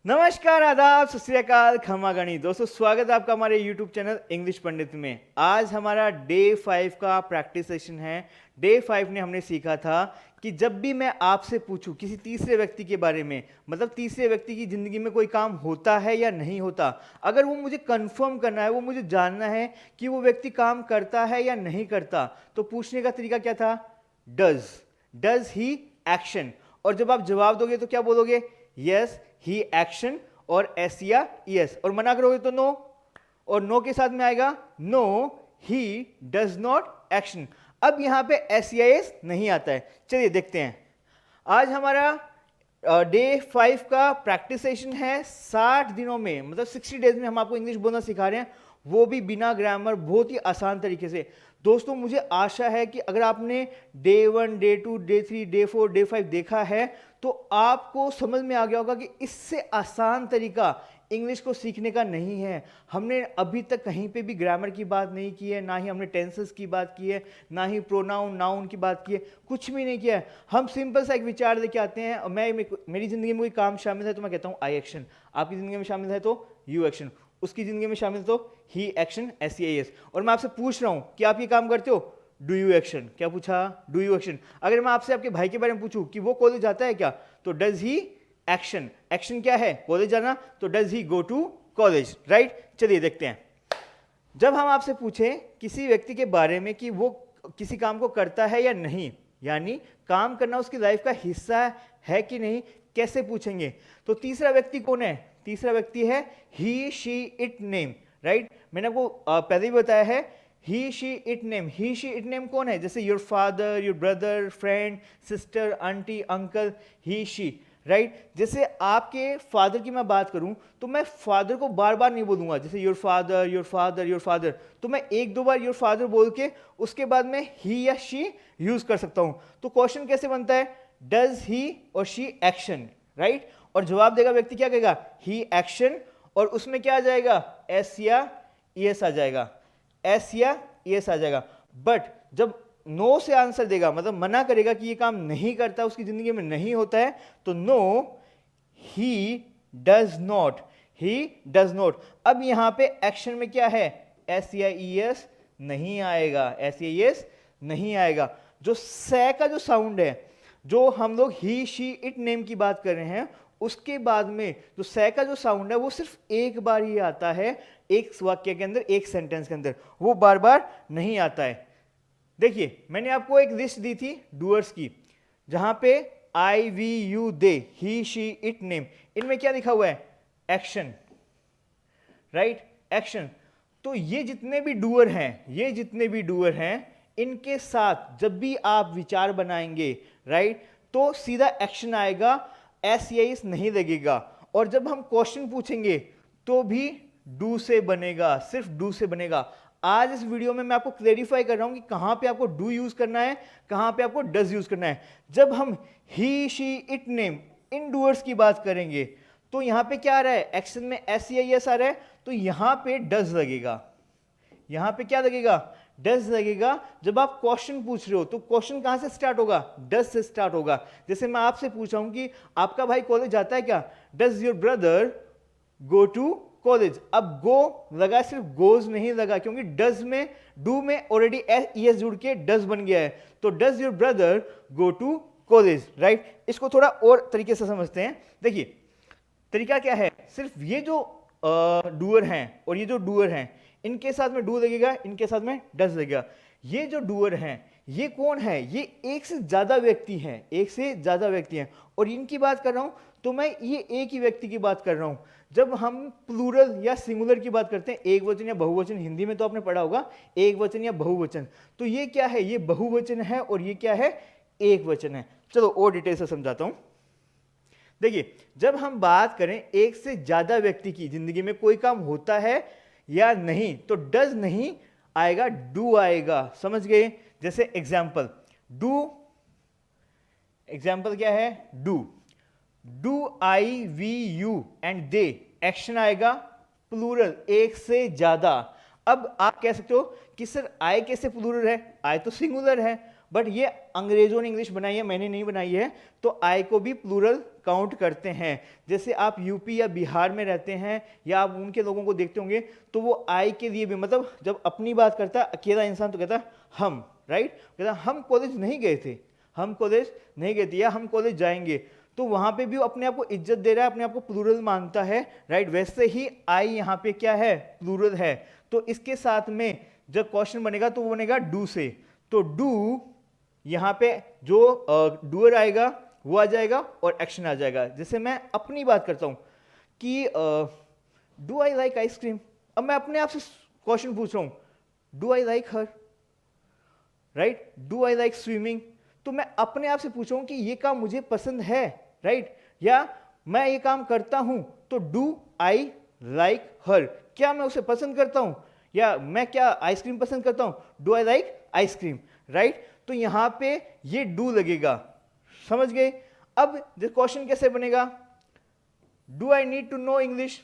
नमस्कार, आदाब, सत श्री अकाल, खमा गणी दोस्तों, स्वागत है आपका हमारे YouTube चैनल इंग्लिश पंडित में। आज हमारा डे 5 का प्रैक्टिस सेशन है। डे 5 ने हमने सीखा था कि जब भी मैं आपसे पूछूं किसी तीसरे व्यक्ति के बारे में, मतलब तीसरे व्यक्ति की जिंदगी में कोई काम होता है या नहीं होता, अगर वो मुझे कंफर्म करना है, वो मुझे जानना है कि वो व्यक्ति काम करता है या नहीं करता, तो पूछने का तरीका क्या था? Does he action. और जब आप जवाब दोगे तो क्या बोलोगे? यस ही एक्शन, और एस या यस, और मना करोगे तो नो, और नो के साथ में आएगा no he does not action. अब यहां पे एस या एस नहीं आता है। चलिए देखते हैं। आज हमारा डे 5 का प्रैक्टिस सेशन है। 60 दिनों में, मतलब 60 डेज में हम आपको इंग्लिश बोलना सिखा रहे हैं, वो भी बिना ग्रामर, बहुत ही आसान तरीके से। दोस्तों मुझे आशा है कि अगर आपने day 1, day 2, day 3, day 4, day 5 देखा है तो आपको समझ में आ गया होगा कि इससे आसान तरीका इंग्लिश को सीखने का नहीं है। हमने अभी तक कहीं पे भी ग्रामर की बात नहीं की है, ना ही हमने टेंसेस की बात की है, ना ही प्रोनाउन नाउन की बात की है, कुछ भी नहीं किया है। हम सिंपल सा एक विचार लेके आते हैं। मेरी जिंदगी में कोई काम शामिल है तो मैं कहता हूँ आई एक्शन, आपकी जिंदगी में शामिल है तो यू एक्शन, उसकी जिंदगी में शामिल तो ही एक्शन, एस ई एस। और मैं आपसे पूछ रहा हूं कि आप ये काम करते हो? Do you action. क्या पूछा? Do you action. अगर मैं आपसे आपके भाई के बारे में पूछूं कि वो कॉलेज जाता है क्या, तो डज ही एक्शन। एक्शन क्या है? कॉलेज जाना, तो does he go to college, right. चलिए देखते हैं। जब हम आपसे पूछें किसी व्यक्ति के बारे में कि वो किसी काम को करता है या नहीं, यानी काम करना उसकी लाइफ का हिस्सा है कि नहीं, कैसे पूछेंगे? तो तीसरा व्यक्ति कौन है? तीसरा व्यक्ति है he she it name, right. मैंने आपको पहले ही बताया है he she it name. He she it name कौन है? जैसे your father, your brother, friend, sister, aunty, uncle, he she, right. जैसे आपके फादर की मैं बात करूं तो मैं फादर को बार बार नहीं बोलूंगा, जैसे your father, your father, your father, तो मैं एक दो बार योर फादर बोल के उसके बाद में ही या शी यूज कर सकता हूं। तो क्वेश्चन कैसे बनता है? डज ही और शी एक्शन, राइट। और जवाब देगा व्यक्ति क्या कहेगा? ही एक्शन, और उसमें क्या आ जाएगा? एस या एस आ जाएगा, एस या एस आ जाएगा। बट जब नो से आंसर देगा, मतलब मना करेगा कि ये काम नहीं करता, उसकी जिंदगी में नहीं होता है, तो no he does not, he does not. अब यहां पे एक्शन में क्या है? एस या एस नहीं आएगा, एस या एस नहीं आएगा। जो से का जो साउंड है, जो हम लोग ही शी इट नेम की बात कर रहे हैं, उसके बाद में जो से का जो साउंड है वो सिर्फ एक बार ही आता है, एक वाक्य के अंदर, एक सेंटेंस के अंदर, वो बार बार नहीं आता है। देखिए मैंने आपको एक लिस्ट दी थी डूअर्स की, जहां पे I we you they, he she it name, इनमें क्या लिखा हुआ है? Action, right, action. तो ये जितने भी डूअर हैं, ये जितने भी डूअर हैं, इनके साथ जब भी आप विचार बनाएंगे, राइट, तो सीधा एक्शन आएगा, एस या एस नहीं लगेगा। और जब हम क्वेश्चन पूछेंगे तो भी डू से बनेगा, सिर्फ डू से बनेगा। आज इस वीडियो में मैं आपको क्लेरिफाई कर रहा हूं कि कहां पे आपको डू यूज करना है, कहां पे आपको डज यूज करना है। जब हम ही शी इट नेम इन डूअर्स की बात करेंगे तो यहां पे क्या आ रहा है? एक्शन में एस या एस आ रहा है, तो यहां पे डज लगेगा। यहां पे क्या लगेगा? डज लगेगा। जब आप क्वेश्चन पूछ रहे हो तो क्वेश्चन कहां से स्टार्ट होगा? डज से स्टार्ट होगा। जैसे मैं आपसे पूछ रहा हूं कि आपका भाई कॉलेज जाता है क्या? Does your brother go to college. अब गो लगा, सिर्फ गोज नहीं लगा, क्योंकि डज में, डू में ऑलरेडी एस जुड़ के डज बन गया है। तो does your brother go to college, right. इसको थोड़ा और तरीके से समझते हैं। देखिए तरीका क्या है, सिर्फ ये जो डूअर हैं और ये जो डूअर हैं, इनके साथ में डू लगेगा, इनके साथ में डज लगेगा। ये जो डूअर हैं ये कौन है? ये एक से ज्यादा व्यक्ति हैं, एक से ज्यादा व्यक्ति हैं, और इनकी बात कर रहा हूं तो मैं ये एक ही व्यक्ति की बात कर रहा हूं। जब हम प्लूरल या सिंगुलर की बात करते हैं, एक वचन या बहुवचन, हिंदी में तो आपने पढ़ा होगा एक वचन या बहुवचन, तो ये क्या है? ये बहुवचन है, और ये क्या है? एक वचन है। चलो और डिटेल से समझाता हूं। देखिए जब हम बात करें एक से ज्यादा व्यक्ति की जिंदगी में कोई काम होता है या नहीं, तो डज नहीं आएगा, डू आएगा। समझ गए? जैसे एग्जाम्पल, डू, एग्जाम्पल क्या है? Do, do I we you and they, action आएगा प्लूरल, एक से ज्यादा। अब आप कह सकते हो कि सर आई कैसे प्लूरल है? आई तो सिंगुलर है, बट ये अंग्रेजों ने इंग्लिश बनाई है, मैंने नहीं बनाई है, तो आई को भी प्लूरल काउंट करते हैं। जैसे आप यूपी या बिहार में रहते हैं या आप उनके लोगों को देखते होंगे, तो वो आई के लिए भी, मतलब जब अपनी बात करता है अकेला इंसान तो कहता है हम, राइट, कहता है हम कॉलेज नहीं गए थे, हम कॉलेज नहीं गए थे, या हम कॉलेज जाएंगे। तो वहां पे भी वो अपने आप को इज्जत दे रहा है, अपने आप को प्लूरल मानता है, राइट। वैसे ही आई यहाँ पे क्या है, प्लूरल है। तो इसके साथ में जब क्वेश्चन बनेगा तो वो बनेगा डू से। तो डू यहाँ पे जो डूअर आएगा वो आ जाएगा और एक्शन आ जाएगा। जैसे मैं अपनी बात करता हूँ कि डू आई लाइक आइसक्रीम। अब मैं अपने आप से क्वेश्चन पूछ रहा हूँ, do I like her, right, do I like swimming. तो मैं अपने आप से पूछ रहा हूँ कि ये काम मुझे पसंद है, राइट, या मैं ये काम करता हूं। तो डू आई लाइक हर, क्या मैं उसे पसंद करता हूं, या मैं क्या आइसक्रीम पसंद करता हूं, do I like ice cream, right. तो यहां पे ये डू लगेगा, समझ गए। अब क्वेश्चन कैसे बनेगा, do I need to know English,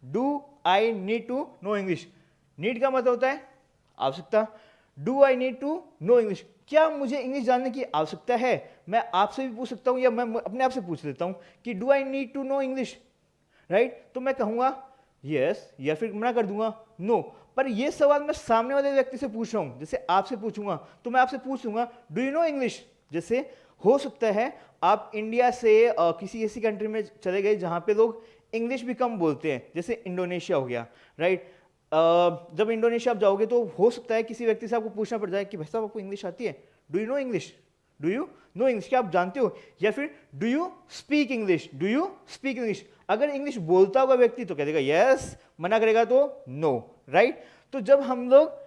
do I need to know English. Need का मतलब होता है आवश्यकता, do I need to know English, क्या मुझे इंग्लिश जानने की आवश्यकता है। मैं आपसे भी पूछ सकता हूं या मैं अपने आप से पूछ लेता हूं कि do I need to know English, right. तो मैं कहूंगा यस, या फिर मना कर दूंगा नो। पर ये सवाल मैं सामने वाले व्यक्ति से पूछ रहा हूं, जैसे आपसे पूछूंगा तो मैं आपसे पूछूंगा डू यू नो इंग्लिश। जैसे हो सकता है आप इंडिया से किसी ऐसी कंट्री में चले गए जहां पे लोग इंग्लिश भी कम बोलते हैं, जैसे इंडोनेशिया हो गया, राइट। जब इंडोनेशिया आप जाओगे तो हो सकता है किसी व्यक्ति से आपको पूछना पड़ जाए कि भाई साहब आपको इंग्लिश आती है, do you know English, do you know English, क्या आप जानते हो, या फिर do you speak English, do you speak English. अगर इंग्लिश बोलता होगा व्यक्ति तो कह देगा यस, मना करेगा तो नो, राइट। तो जब हम लोग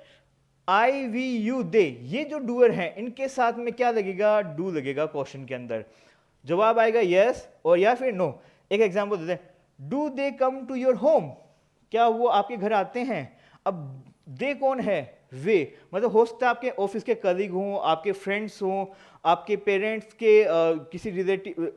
आई वी यू दे, ये जो डूअर है इनके साथ में क्या लगेगा, डू लगेगा क्वेश्चन के अंदर, जवाब आएगा यस और या फिर नो। एक एग्जांपल देते हैं, do they come to your home, क्या वो आपके घर आते हैं। अब दे कौन है, वे, मतलब हो सकता है आपके ऑफिस के कलीग हों, आपके फ्रेंड्स हों, आपके पेरेंट्स के किसी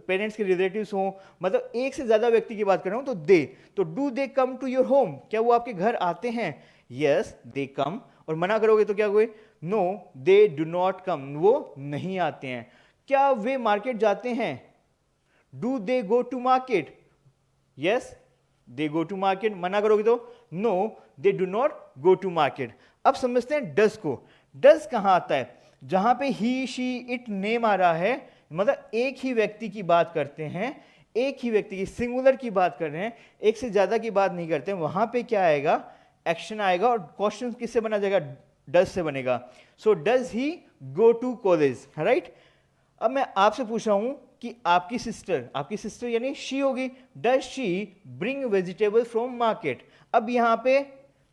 पेरेंट्स के रिलेटिव्स हों, मतलब एक से ज्यादा व्यक्ति की बात कर रहा हूं। तो दे, तो do they come to your home, क्या वो आपके घर आते हैं, यस दे कम। और मना करोगे तो क्या कहोगे, no they do not come, वो नहीं आते हैं। क्या वे मार्केट जाते हैं, do they go to market, yes they go to market. मना करोगे तो no they do not go to market. अब समझते हैं डज को। डज कहां आता है, जहां पे ही शी इट नेम आ रहा है, मतलब एक ही व्यक्ति की बात करते हैं, एक ही व्यक्ति की, सिंगुलर की बात कर रहे हैं, एक से ज्यादा की बात नहीं करते हैं। वहां पे क्या आएगा, एक्शन आएगा, और क्वेश्चन किससे बना जाएगा, डज से बनेगा। So does he go to college, right. अब मैं आपसे पूछ रहा हूं कि आपकी सिस्टर यानी शी होगी, does she bring vegetable from market. अब यहां पे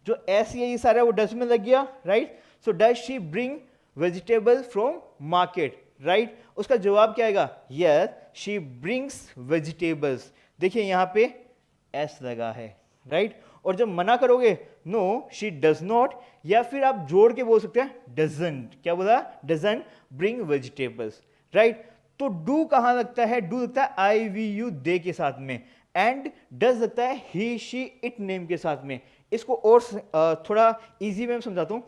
जो एस ये सारा वो डज में लग गया, right. So does she bring vegetable from market, right. उसका जवाब क्या आएगा, यस शी ब्रिंग्स वेजिटेबल्स। देखिए यहां पे एस लगा है, राइट। और जब मना करोगे, नो शी डज नॉट, या फिर आप जोड़ के बोल सकते हैं डजंट, क्या बोला, डजंट ब्रिंग वेजिटेबल्स, राइट। तो डू कहां लगता है, डू लगता है आई वी यू दे के साथ में, एंड डज लगता है ही शी इट नेम के साथ में। इसको और थोड़ा इजी में समझाता हूं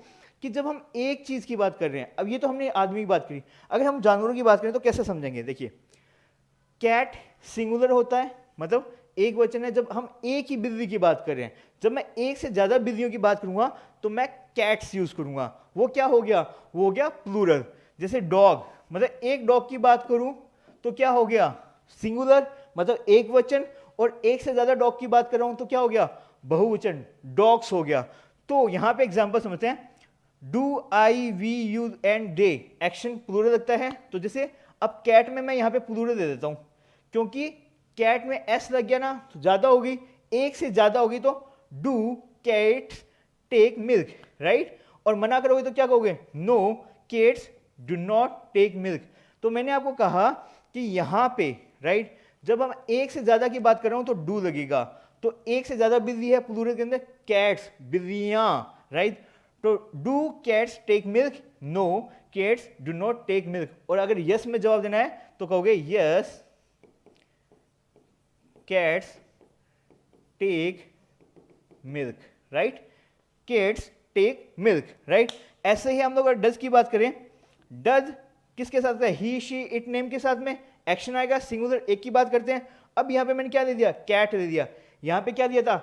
कि जब हम एक चीज की बात कर रहे हैं, अब ये तो हमने आदमी की बात करी, अगर हम जानवरों की बात करें तो कैसे समझेंगे। देखिए कैट सिंगुलर होता है, मतलब एक वचन है जब हम एक ही बिल्ली की बात कर रहे हैं। जब मैं एक से ज्यादा बिल्लियों की बात करूंगा तो मैं कैट्स यूज करूंगा, वो क्या हो गया, वो हो गया प्लूरल। जैसे डॉग, मतलब एक डॉग की बात करूं तो क्या हो गया, सिंगुलर, मतलब एक वचन, और एक से ज्यादा डॉग की बात कर रहा हूं तो क्या हो गया, बहुवचन, डॉग्स हो गया। तो यहां पे एग्जांपल समझते हैं, do I we you and they, action plural लगता है। तो जैसे अब कैट में मैं यहां पे प्लूरल दे देता हूं, क्योंकि कैट में एस लग गया ना, तो ज्यादा होगी, एक से ज्यादा होगी तो do cats take milk, right. और मना करोगे तो क्या कहोगे, no cats do not take milk. तो मैंने आपको कहा कि यहां पे, राइट, जब हम एक से ज्यादा की बात कर रहा हूं तो डू लगेगा। तो एक से ज्यादा बिल्ली है प्लूरल के अंदर, कैट्स, बिल्लियां, राइट। तो do cats take milk, no cats do not take milk. और अगर यस में जवाब देना है तो कहोगे yes cats take milk, right, cats take milk, right. ऐसे ही हम लोग अगर डज की बात करें, डज किसके साथ है, ही शी इट नेम के साथ में, एक्शन आएगा, सिंगुलर एक की बात करते हैं। अब यहाँ पे मैंने क्या दे दिया, कैट दे दिया, यहाँ पे क्या दिया था,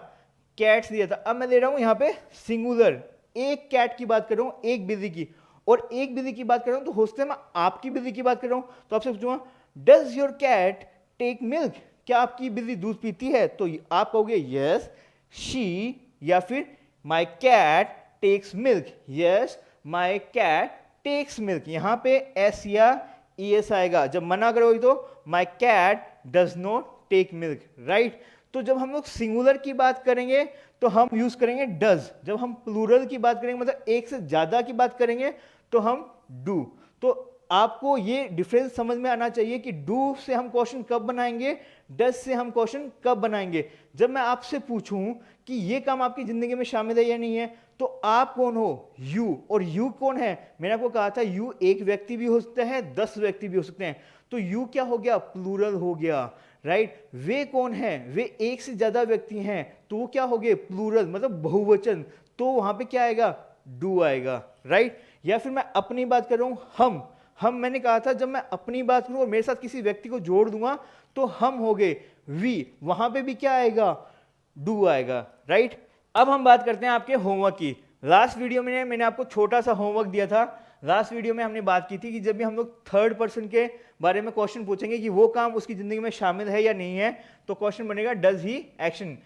कैट्स दिया था। अब मैं दे रहा हूँ यहाँ पे सिंगुलर, एक कैट की बात कर रहा हूँ, एक बिल्ली की, और एक बिल्ली की बात कर रहा हूँ, तो हो सकता है मैं आपकी बिल्ली की बात कर रहा हूँ, तो आपसे पूछूंगा does your cat take milk, क्या आपकी बिल्ली दूध पीती है, तो आप कहोगे यस शी, या फिर my cat takes milk, yes my cat takes milk. यहां पे एस या ई एस आएगा। जब मना करोगे तो my cat does not take milk, right. तो जब हम लोग सिंगुलर की बात करेंगे तो हम यूज करेंगे डज, जब हम प्लूरल की बात करेंगे मतलब एक से ज्यादा की बात करेंगे तो हम डू। तो आपको ये डिफरेंस समझ में आना चाहिए कि डू से हम क्वेश्चन कब बनाएंगे, डज से हम क्वेश्चन कब बनाएंगे। जब मैं आपसे पूछूं कि ये काम आपकी जिंदगी में शामिल है या नहीं है, तो आप कौन हो, यू। और यू कौन है, मैंने आपको कहा था यू एक व्यक्ति भी हो सकता है, 10 व्यक्ति भी हो सकते हैं। तो यू क्या हो गया, प्लूरल हो गया, राइट। वे कौन है, वे एक से ज्यादा व्यक्ति हैं, तो वो क्या हो गए, प्लूरल मतलब बहुवचन, तो वहां पे क्या आएगा, डू आएगा, राइट। या फिर मैं अपनी बात कर रहा हूं, हम मैंने कहा था जब मैं अपनी बात करूं और मेरे साथ किसी व्यक्ति को जोड़ दूंगा तो हम हो गए वी, वहां पे भी क्या आएगा, डू आएगा, राइट। अब हम बात करते हैं आपके होमवर्क की। लास्ट वीडियो में मैंने आपको छोटा सा होमवर्क दिया था। लास्ट वीडियो में हमने बात की थी कि जब भी हम लोग थर्ड पर्सन के बारे में क्वेश्चन पूछेंगे कि वो काम उसकी जिंदगी में शामिल है या नहीं है, तो क्वेश्चन बनेगा डज ही एक्शन,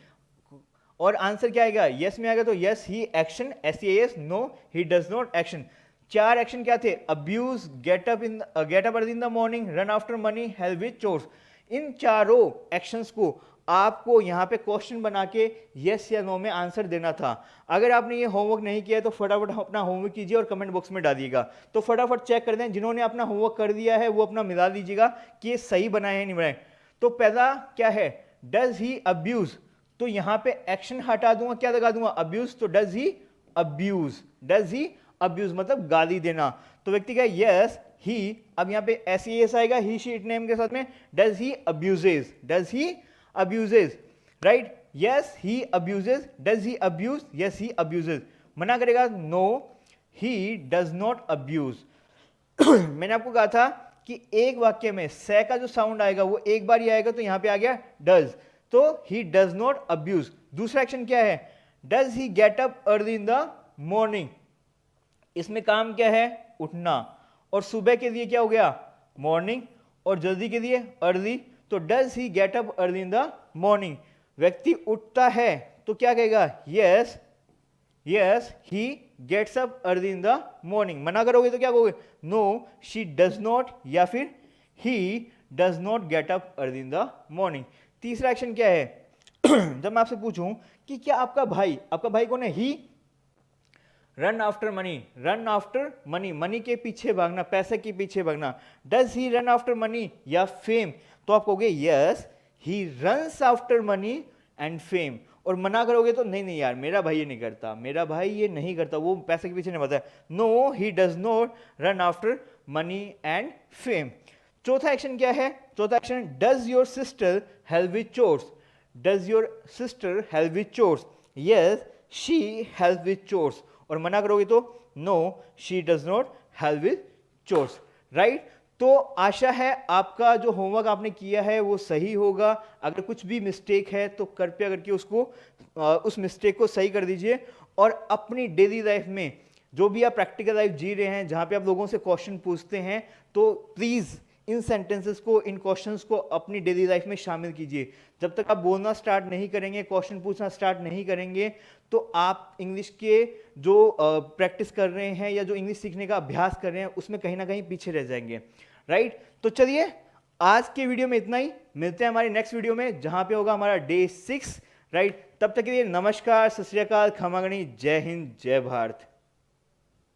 और आंसर क्या आएगा, यस में आएगा तो yes he action, SES, no he does not action. 4 action क्या थे, abuse, get up early in the morning, run after money, help with chores. इन चारों एक्शंस को आपको यहाँ पे क्वेश्चन बना के यस या नो में आंसर देना था। अगर आपने ये होमवर्क नहीं किया है तो फटाफट अपना होमवर्क कीजिए और कमेंट बॉक्स में डालिएगा। तो फटाफट चेक कर दें, जिन्होंने अपना होमवर्क कर दिया है वो अपना मिला लीजिएगा कि ये सही बनाए है नहीं बनाए। तो पहला क्या है, डज ही अब्यूज, तो यहाँ पे एक्शन हटा दूंगा, क्या लगा दूंगा, अब्यूज, तो does he abuse, does he abuse मतलब गाली देना। तो व्यक्ति का यस ही, अब यहाँ पे SES आएगा ही शी इट नेम के साथ में, does he abuses, does he abuses, right. Yes he abuses, does he abuse, yes he abuses. मना करेगा, no he does not abuse. मैंने आपको कहा था कि एक वाक्य में से का जो साउंड आएगा वो एक बार ही आएगा, तो यहां पे आ गया डज, तो ही डज नॉट अब्यूज। दूसरा एक्शन क्या है, does he get up early in the morning, इसमें काम क्या है, उठना, और सुबह के लिए क्या हो गया, मॉर्निंग, और जल्दी के लिए अर्ली, तो does he get up early in the morning. व्यक्ति उठता है तो क्या कहेगा, yes yes he gets up early in the morning. मना करोगे तो क्या कहोगे, नो शी डज नॉट, या फिर ही does not gate up early in the morning. तीसरा एक्शन क्या है, जब मैं आपसे पूछूं कि क्या आपका भाई कौन है, he run after money, run after money, money के पीछे भागना, पैसे के पीछे भागना। Does he run after money या फेम, तो आप कहोगे yes he runs after money and fame. और मना करोगे तो नहीं यार मेरा भाई ये नहीं करता, मेरा भाई ये नहीं करता, वो पैसे के पीछे नहीं भागता, no he does not run after money and fame. चौथा एक्शन क्या है, चौथा action, does your sister help with chores, does your sister help with chores, yes she help with chores. और मना करोगे तो no she does not help with chores, right. तो आशा है आपका जो होमवर्क आपने किया है वो सही होगा। अगर कुछ भी मिस्टेक है तो कृपया करके उसको उस मिस्टेक को सही कर दीजिए, और अपनी डेली लाइफ में जो भी आप प्रैक्टिकल लाइफ जी रहे हैं, जहां पे आप लोगों से क्वेश्चन पूछते हैं, तो प्लीज इन सेंटेंसेस को, इन क्वेश्चंस को अपनी डेली लाइफ में शामिल कीजिए। जब तक आप बोलना स्टार्ट नहीं करेंगे, क्वेश्चन पूछना स्टार्ट नहीं करेंगे, तो आप इंग्लिश के जो प्रैक्टिस कर रहे हैं या जो इंग्लिश सीखने का अभ्यास कर रहे हैं उसमें कहीं ना कहीं पीछे रह जाएंगे, राइट। तो चलिए आज के वीडियो में इतना ही, मिलते हैं हमारे नेक्स्ट वीडियो में जहां पे होगा हमारा डे 6, राइट। तब तक के लिए नमस्कार, सत श्री अकाल, खमा गणी, जय हिंद, जय भारत।